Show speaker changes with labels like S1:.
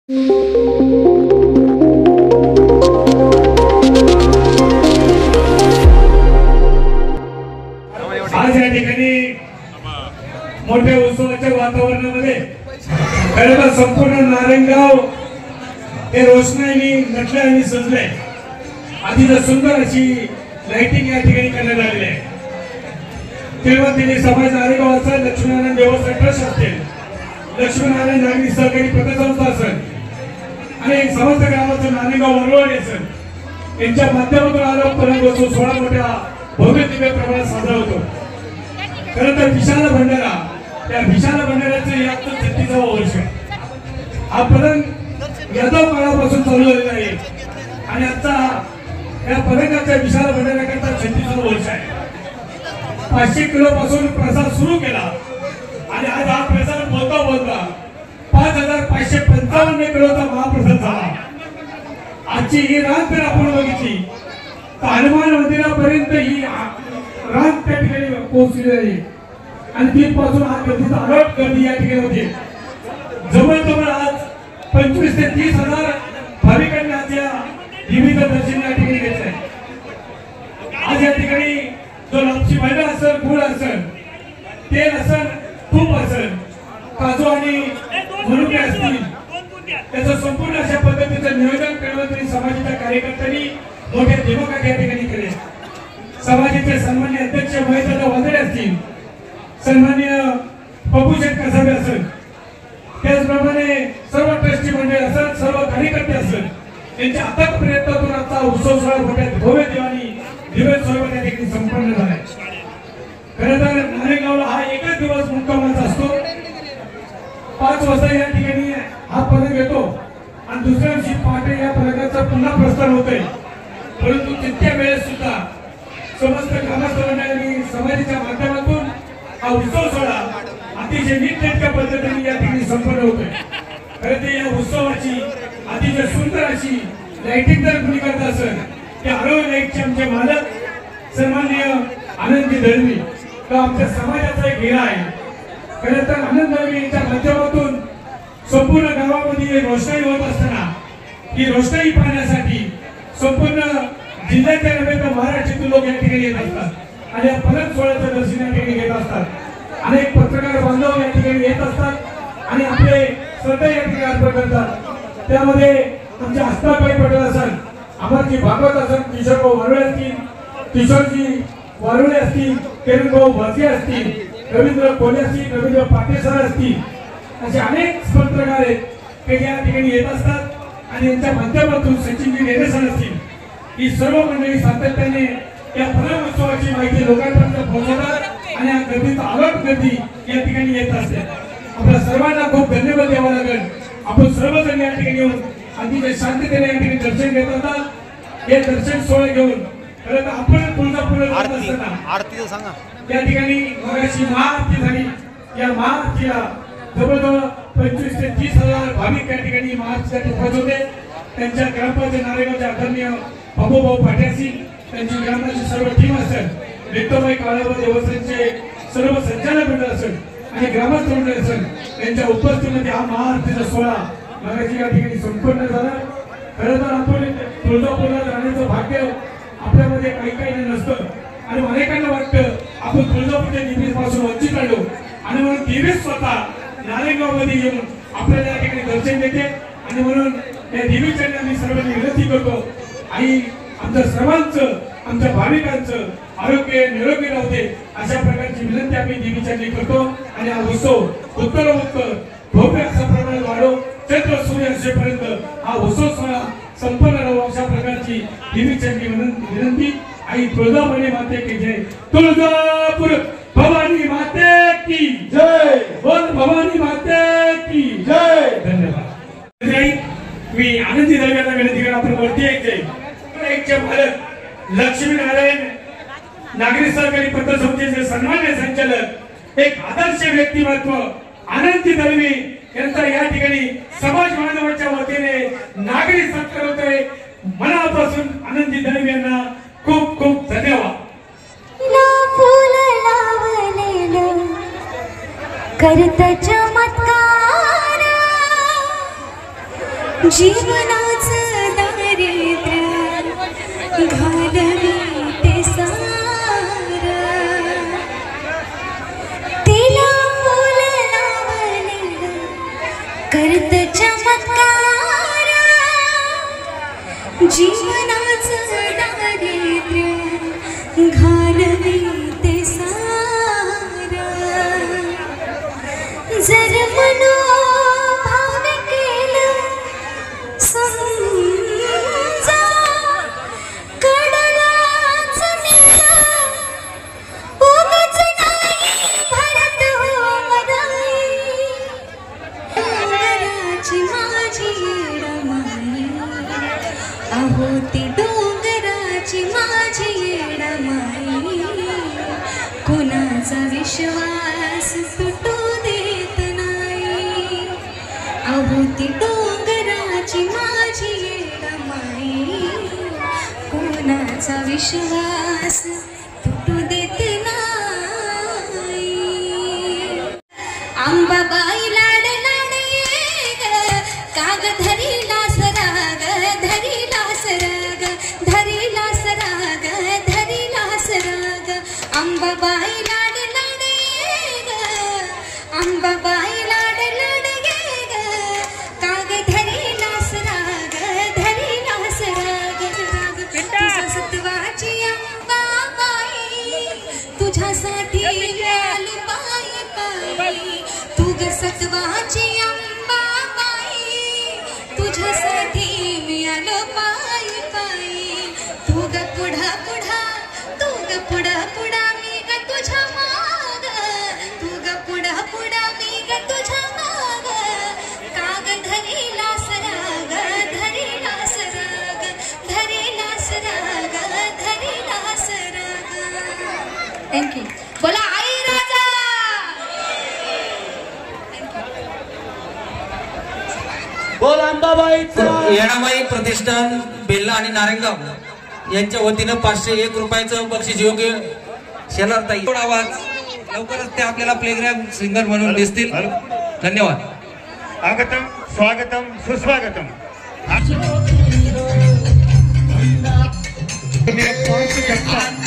S1: आज या ठिकाणी मोठ्या उत्सवाच्या वातावरणामध्ये खरं संपूर्ण नारायणगाव हे रोषणाईने नटले आणि सजले। अतिशय सुंदर अशी लाइटिंग या ठिकाणी करण्यात आलेली आहे। तेव्हा तिने समाज नारायणगावचा लक्ष्मीनारायण देवस्थान ट्रस्ट असेल, लक्ष्मीनारायण नागरी सहकारी पतसंस्था असेल आणि समस्त गावाचं नारायणगाव वरवणी असेल, यांच्या माध्यमातून आरोग्य 16 मोठ्या भव्य दिव्य प्रमाणात साजरा होतो। खरं तर विशाल भंडारा, त्या विशाल भंडाऱ्याचं याचं 36वा वर्ष हा पदंग यादव काळापासून चालू झालेला आहे आणि आता या पदंगाच्या विशाल भंडाऱ्याकरता 36वा वर्ष आहे। 500 किलो पासून प्रसाद सुरू केला आणि आज हा प्रसाद बोलता बोलता 5555 किलोचा महाप्रसाद झाला। आजची ही रांग जर आपण बघितली तर हनुमान मंदिरापर्यंत ही रांग त्या ठिकाणी पोहोचली आहे आणि तिथपासून आज गर्दीचा अलर्ट गर्दी या ठिकाणी होते। जवळजवळ आज 25 ते 30 हजार भाविकांनी आज या देवीचं दर्शन या ठिकाणी घेतलंय। आज या ठिकाणी जो लापशी भाजी असेल, गुळ असेल, तेल असेल, तूप असेल, काजू आणि मनुके असतील, त्याचं संपूर्ण अशा पद्धतीचं नियोजन केलं समाजाच्या कार्यकर्त्यांनी मोठ्या दिमागात या ठिकाणी केले। समाजाचे सन्माननीय अध्यक्ष महेशदादा वाजळे असतील, सन्माननीय पप्पूशेठ कसाबे असेल, त्याचप्रमाणे सर्व ट्रस्टी मंडळ असेल, सर्व कार्यकर्ते असेल, त्यांच्या अथक प्रयत्नातून आता उत्सव सोहळा मोठ्या भव्य दिव्य सोहळा त्या ठिकाणी संपन्न झालाय। खरं तर नारायणगावला हा एकच दिवस मुक्कामाचा असतो। 5 वाजता या ठिकाणी हा पदक येतो आणि दुसऱ्या दिवशी पहाटे या पदकाचं पुन्हा प्रस्थान होतंय। परंतु तितक्या वेळेस सुद्धा समस्त ग्रामस्थ मंडळांनी समाजाच्या माध्यमातून हा उत्सव सोहळा अतिशय नीटनेटक्या पद्धतीने या ठिकाणी संपन्न होतोय। खरं तर या उत्सवाची अतिशय सुंदर अशी लाइटिंग जर कुणी करत असेल ते आरोग्य लाईटचे आमचे मालक सन्माननीय आनंदजी दळवी, तो आमच्या समाजाचा एक हिरा आहे। खरं तर आनंद दळवी यांच्या माध्यमातून संपूर्ण गावामध्ये रोषणाई होत असताना ही रोषणाई पाहण्यासाठी संपूर्ण जिल्ह्याच्या नव्हे तर महाराष्ट्रातील लोक या ठिकाणी येत असतात आणि या पदक सोहळ्याचं दर्शन या ठिकाणी घेत असतात। अनेक पत्रकार बांधव या ठिकाणी येत असतात आणि आपले श्रद्धा या ठिकाणी अर्पण करतात। त्यामध्ये आमच्या हस्ताबाई पटेल असेल, अमरजी भागवत असेल, किशोरभाऊ वारुळे असतील, किशोरजी वारुळे असतील, किरणभाऊ भरती असतील, रवींद्र कोले असतील, रवींद्र पाटील सर असतील, असे अनेक पत्रकार आहेत ते या ठिकाणी येत असतात आणि यांच्या माध्यमातून सचिनजी नेनेसर असतील, ही सर्व मंडळी सातत्याने या पदक उत्सवाची माहिती लोकांपर्यंत पोहोचवतात आणि या गर्दीचा अलर्ट गर्दी या ठिकाणी येत असते। आपल्या सर्वांना खूप धन्यवाद द्यावा लागेल। आपण सर्वजण या ठिकाणी येऊन अतिशय शांततेने या ठिकाणी दर्शन घेत होतात। हे दर्शन सोहळे घेऊन खरं तर आपण तुळजापूरला जात असताना
S2: आरती सांगा
S1: त्या ठिकाणी मगाशी महाआरती झाली। या महाआरतीला जवळजवळ 25 ते 30 हजार भाविक या ठिकाणी महाआरतीसाठी उपस्थित होते। त्यांच्या ग्रामपंचायत नारायणगावचे आदरणीय बाबूभाऊ पाट्यासी, त्यांची ग्रामाची सर्व टीम असेल, विठ्ठलबाई काळावर देवस्थानचे सर्व संचालक मंडळ असेल आणि ग्रामस्थ मंडळ असेल, त्यांच्या उपस्थितीमध्ये हा महाआरतीचा सोहळा मगाशी या ठिकाणी संपन्न झाला। खरं तर आपण तुळजापूरला जाण्याचं भाग्य आपल्यामध्ये काही नसतं आणि अनेकांना वाटतं आपण तुळजापूरच्या देवीपासून वंचित राहिलो आणि म्हणून देवी स्वतः नारायणगावमध्ये येऊन आपल्याला या ठिकाणी दर्शन देते आणि म्हणून या देवीच्या आम्ही सर्वांनी विनंती करतो, आई आमच्या सर्वांचं, आमच्या भाविकांचं आरोग्य निरोगी राहते अशा प्रकारची विनंती आम्ही देवीच्या करतो आणि हा उत्सव उत्तर भव्य अशा प्रमाणे वाढो, चैत्र सूर्य असेपर्यंत हा उत्सव सोहळा संपन्न राहू अशा प्रकारची देवीच्या विनंती। आई तुळजाभवानी माते की जय, तुळजापूर भवानी माते की जय, बोल भवानी माते की जय। धन्यवाद। मी आनंदी दळव्यांना विनंती करतो आपण वरती एकचे मालक लक्ष्मीनारायण नागरी सहकारी पतसंस्थेचे सन्मान्य संचालक, एक आदर्श व्यक्तिमत्व आनंदी दळवी यांचा या ठिकाणी समाज बांधवांच्या वतीने नागरी सत्कार होतोय। मनापासून आनंदी दळवी यांना खूप खूप धन्यवाद।
S3: करत चमत्कार
S2: जीवनाचं दारिद्र्य घालवीते सार तिला फुल लावलेलं करत चमत्कार जीवनाचं दारिद्र्य घालवीते सार जर मनोभाव केलं समजा कडलाच नेलं उगाच नाही भरत हो मराई डोंगराची माझी येडमाई अहो ती डोंगराची माझी येडमाई कोणाचा विश्वास तुटू देत नाही अहो ती डोंगराची माझी येडमाई कोणाचा विश्वास तुटू देत नाही अंबाबाई लाड लाड ये ग काग धरीला सराग धरीला सराग धरीला सराग धरीला सराग अंबाबाई लाड लाड ये ग अंबाबाई लाड लाड ये ग काग धरीला सराग धरीला सराग तुझ्या सत्वाची अंबाबाई तुझ्यासाठी मिळाली पायी पायी तू ग सत्वाची अंबाबाई तुझ्यासाठी मिळालं पायी पायी तू ग पुढा पुढा तू ग पुढा पुढा मी ग तुझ्या माग तू ग पुढा पुढा मी ग तुझ्या माग काग धरीला सराग धरीला सराग धरीला सराग धरीला सराग थँक्यू बोला आई राजा
S3: बोल अंबाबाईचा
S4: येणामाई प्रतिष्ठान बेल्ला आणि नारायणगाव यांच्या वतीनं 501 रुपयाचं बक्षीस योग्य शेलारताई आवाज लवकरच ते आपल्याला प्लेग्राउंड सिंगर म्हणून दिसतील धन्यवाद
S3: स्वागतम स्वागतम सुस्वागतम या ठिकाणी